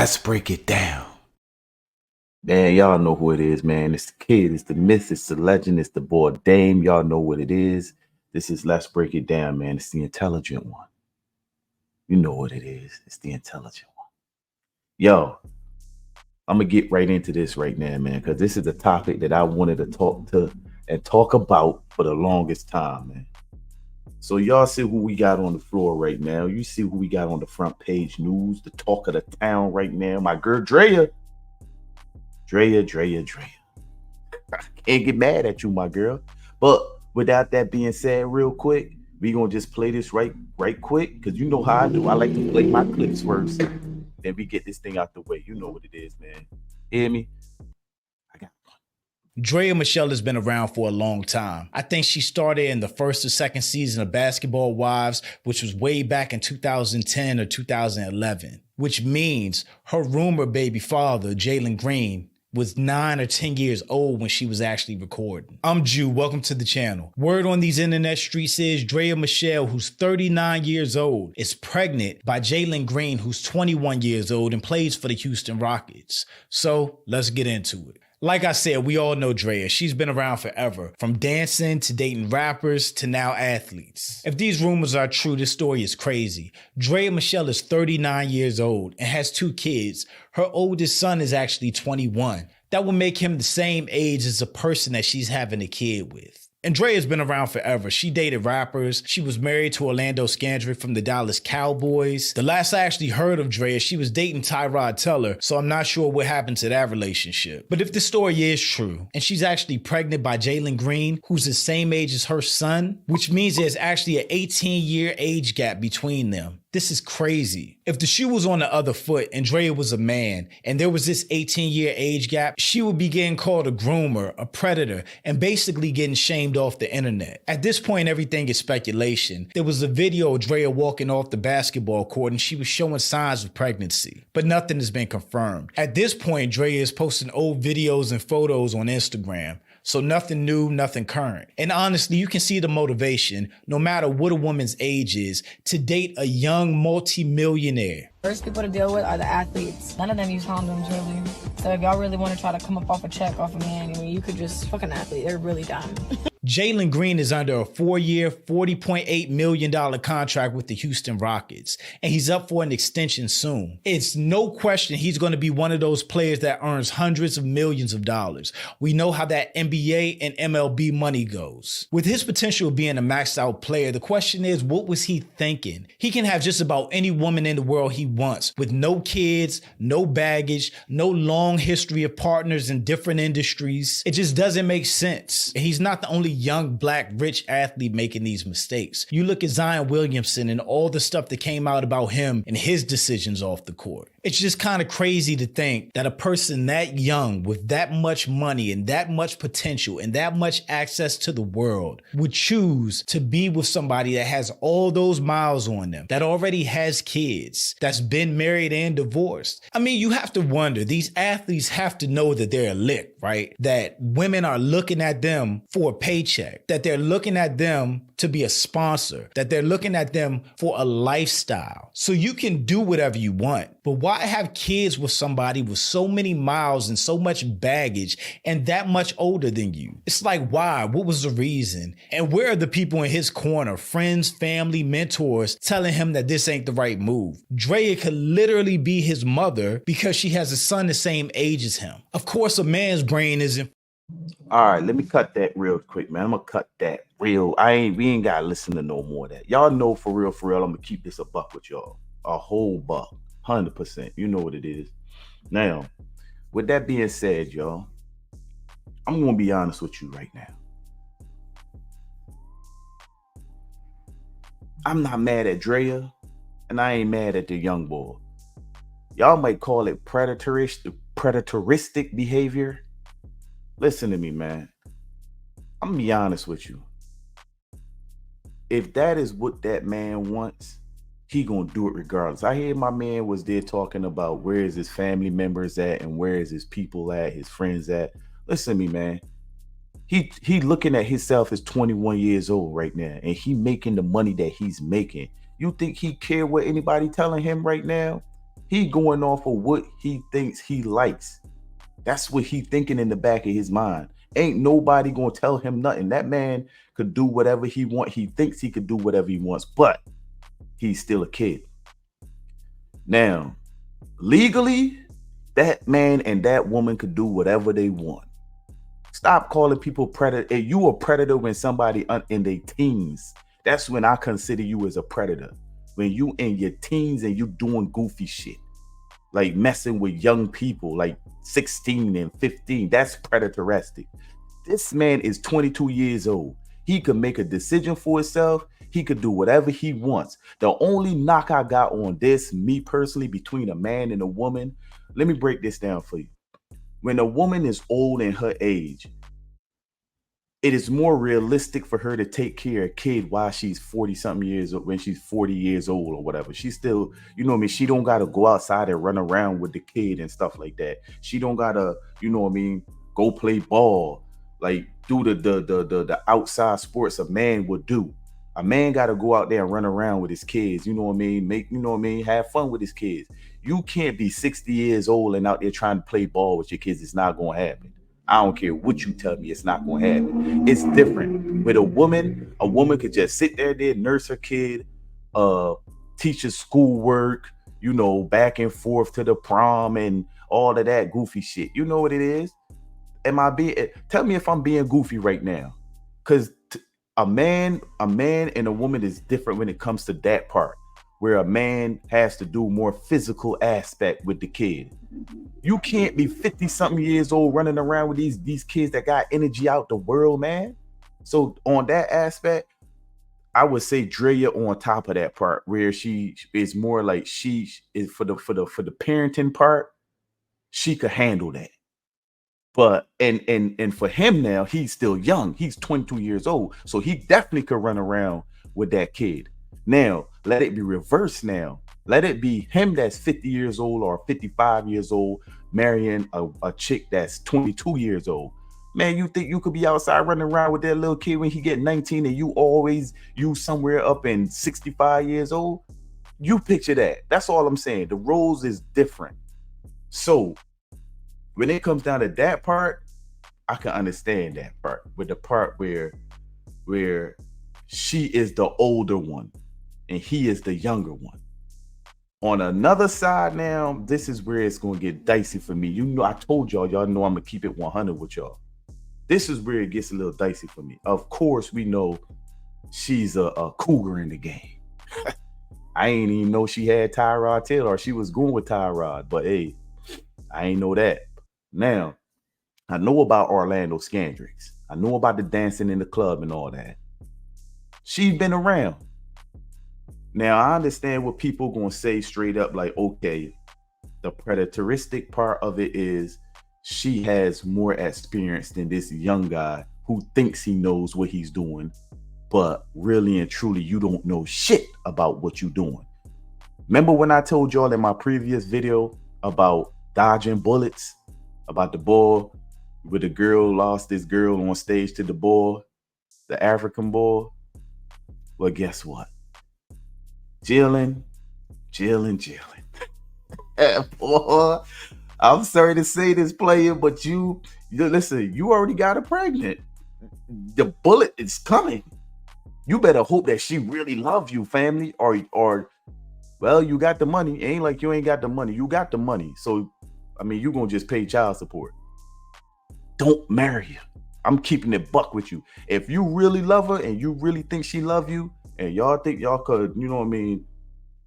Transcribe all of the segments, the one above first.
Let's break it down. Man, y'all know who it is, man. It's the kid, it's the myth, it's the legend, it's the boy Dame. Y'all know what it is. This is Let's Break It Down, man. It's the intelligent one. You know what it is. It's the intelligent one. Yo, I'm going to get right into this right now, man, because this is a topic that I wanted to talk about for the longest time, man. So y'all see who we got on the floor right now. You see who we got on the front page news, the talk of the town right now. My girl Drea. Drea. I can't get mad at you, my girl. But without that being said, real quick, we gonna just play this right quick, because you know how I do. I like to play my clips first. Then we get this thing out the way. You know what it is, man. Hear me? Drea Michelle has been around for a long time. I think she started in the first or second season of Basketball Wives, which was way back in 2010 or 2011, which means her rumored baby father, Jalen Green, was 9 or 10 years old when she was actually recording. I'm Jew, welcome to the channel. Word on these internet streets is Drea Michelle, who's 39 years old, is pregnant by Jalen Green, who's 21 years old and plays for the Houston Rockets. So let's get into it. Like I said, we all know Drea. She's been around forever, from dancing to dating rappers to now athletes. If these rumors are true, this story is crazy. Drea Michelle is 39 years old and has 2 kids. Her oldest son is actually 21. That would make him the same age as the person that she's having a kid with. And Drea's been around forever. She dated rappers. She was married to Orlando Scandrick from the Dallas Cowboys. The last I actually heard of Drea, she was dating Tyrod Taylor, so I'm not sure what happened to that relationship. But if the story is true, and she's actually pregnant by Jalen Green, who's the same age as her son, which means there's actually an 18-year age gap between them. This is crazy. If the shoe was on the other foot and Drea was a man and there was this 18-year age gap, she would be getting called a groomer, a predator, and basically getting shamed off the internet. At this point, everything is speculation. There was a video of Drea walking off the basketball court and she was showing signs of pregnancy, but nothing has been confirmed. At this point, Drea is posting old videos and photos on Instagram. So nothing new, nothing current. And honestly, you can see the motivation, no matter what a woman's age is, to date a young multi-millionaire. First people to deal with are the athletes. None of them use condoms, really. So if y'all really want to try to come up off a check off a man, I mean, you could just fuck an athlete. They're really dumb. Jalen Green is under a 4-year, $40.8 million contract with the Houston Rockets, and he's up for an extension soon. It's no question he's going to be one of those players that earns hundreds of millions of dollars. We know how that NBA and MLB money goes. With his potential of being a maxed out player, the question is, what was he thinking? He can have just about any woman in the world he wants, with no kids, no baggage, no long history of partners in different industries. It just doesn't make sense. And he's not the only young, black, rich athlete making these mistakes. You look at Zion Williamson and all the stuff that came out about him and his decisions off the court. It's just kind of crazy to think that a person that young with that much money and that much potential and that much access to the world would choose to be with somebody that has all those miles on them, that already has kids, that's been married and divorced. I mean, you have to wonder, these athletes have to know that they're a lick, right? That women are looking at them for a paycheck, that they're looking at them to be a sponsor, that they're looking at them for a lifestyle. So you can do whatever you want, but why have kids with somebody with so many miles and so much baggage and that much older than you? It's like, why? What was the reason? And where are the people in his corner, friends, family, mentors, telling him that this ain't the right move? Drea could literally be his mother because she has a son the same age as him. Of course, a man's brain isn't. All right, let me cut that real quick, man. I'm gonna cut that real. We ain't gotta listen to no more of that. Y'all know for real, I'm gonna keep this a buck with y'all. A whole buck. 100%. You know what it is. Now, with that being said, y'all, I'm gonna be honest with you right now. I'm not mad at Drea, and I ain't mad at the young boy. Y'all might call it predatorisk behavior. Listen to me, man. I'm gonna be honest with you. If that is what that man wants, he gonna do it regardless. I hear my man was there talking about where is his family members at and where is his people at, his friends at. Listen to me, man. He looking at himself as 21 years old right now, and he making the money that he's making. You think he care what anybody telling him right now? He going off of what he thinks he likes. That's what he thinking in the back of his mind. Ain't nobody gonna tell him nothing. That man could do whatever he want. He thinks he could do whatever he wants, but he's still a kid. Now, legally, that man and that woman could do whatever they want. Stop calling people predator. If you a predator when somebody in their teens, that's when I consider you as a predator. When you in your teens and you doing goofy shit, like messing with young people, like 16 and 15, that's predatoristic. This man is 22 years old. He could make a decision for himself. He could do whatever he wants. The only knock I got on this, me personally, between a man and a woman, let me break this down for you. When a woman is old in her age, it is more realistic for her to take care of a kid while she's 40 something years old, when she's 40 years old or whatever. She's still, you know what I mean? She don't got to go outside and run around with the kid and stuff like that. She don't got to, you know what I mean, go play ball, like do the outside sports a man would do. A man got to go out there and run around with his kids, you know what I mean? Make, you know what I mean? Have fun with his kids. You can't be 60 years old and out there trying to play ball with your kids. It's not going to happen. I don't care what you tell me, it's not going to happen. It's different. With a woman could just sit there, nurse her kid, teach her schoolwork, you know, back and forth to the prom and all of that goofy shit. You know what it is? Tell me if I'm being goofy right now. Because a man and a woman is different when it comes to that part, where a man has to do more physical aspect with the kid. You can't be 50 something years old running around with these kids that got energy out the world, man. So on that aspect, I would say Drea on top of that part, where she is more like, she is for the parenting part, she could handle that. But and for him now, he's still young. He's 22 years old. So he definitely could run around with that kid. Now, let it be reversed now. Let it be him that's 50 years old or 55 years old marrying a chick that's 22 years old. Man, you think you could be outside running around with that little kid when he get 19 and you somewhere up in 65 years old? You picture that. That's all I'm saying. The roles is different. So when it comes down to that part, I can understand that part. With the part where she is the older one and he is the younger one. On another side now, this is where it's going to get dicey for me. You know, I told y'all know I'm going to keep it 100 with y'all. This is where it gets a little dicey for me. Of course, we know she's a cougar in the game. I ain't even know she had Tyrod Taylor or she was going with Tyrod. But hey, I ain't know that. Now, I know about Orlando Scandrix. I know about the dancing in the club and all that. She's been around. Now, I understand what people going to say straight up, like, okay, the predatoristic part of it is she has more experience than this young guy who thinks he knows what he's doing, but really and truly, you don't know shit about what you're doing. Remember when I told y'all in my previous video about dodging bullets, about the boy where the girl lost this girl on stage to the boy, the African boy? Well, guess what? Jilling. Boy, I'm sorry to say this, player, but you listen, you already got her pregnant. The bullet is coming. You better hope that she really loves you, family, or well, you got the money. It ain't like you ain't got the money. You got the money. So, I mean, you going to just pay child support. Don't marry her. I'm keeping it buck with you. If you really love her and you really think she love you and y'all think y'all could, you know what I mean,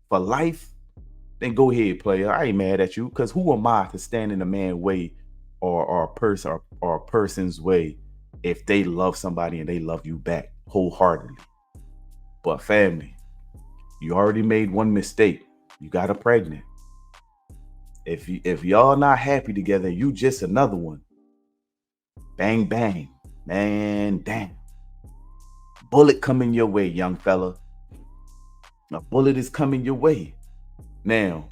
for life, then go ahead, player. I ain't mad at you, because who am I to stand in a man's way or a person's way if they love somebody and they love you back wholeheartedly? But family, you already made one mistake. You got her pregnant. If y'all not happy together, you just another one. Bang bang, man, damn. Bullet coming your way, young fella. A bullet is coming your way. Now,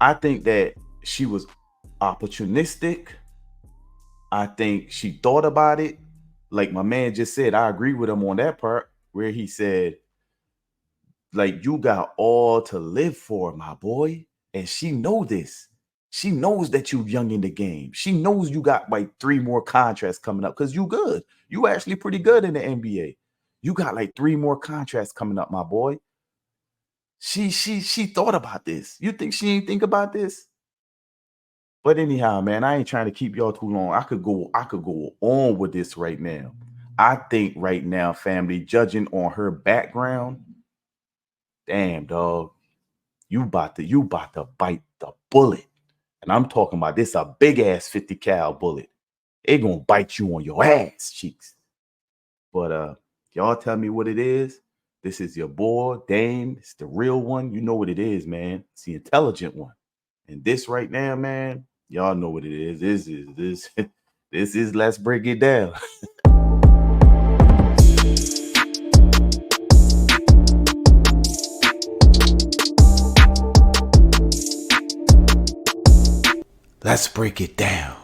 I think that she was opportunistic. I think she thought about it. Like my man just said, I agree with him on that part where he said, like, you got all to live for, my boy. And she know this. She knows that you young in the game. She knows you got like 3 more contracts coming up because you good. You actually pretty good in the NBA. You got like 3 more contracts coming up, my boy. She thought about this. You think she ain't think about this? But anyhow, man, I ain't trying to keep y'all too long. I could go on with this right now. I think right now, family, judging on her background, damn dog, you about to bite the bullet. And I'm talking about this a big ass 50 cal bullet. It gonna bite you on your ass cheeks. But y'all tell me what it is. This is your boy, Dame. It's the real one. You know what it is, man. It's the intelligent one. And this right now, man, y'all know what it is. This this is Let's Break It Down. Let's break it down.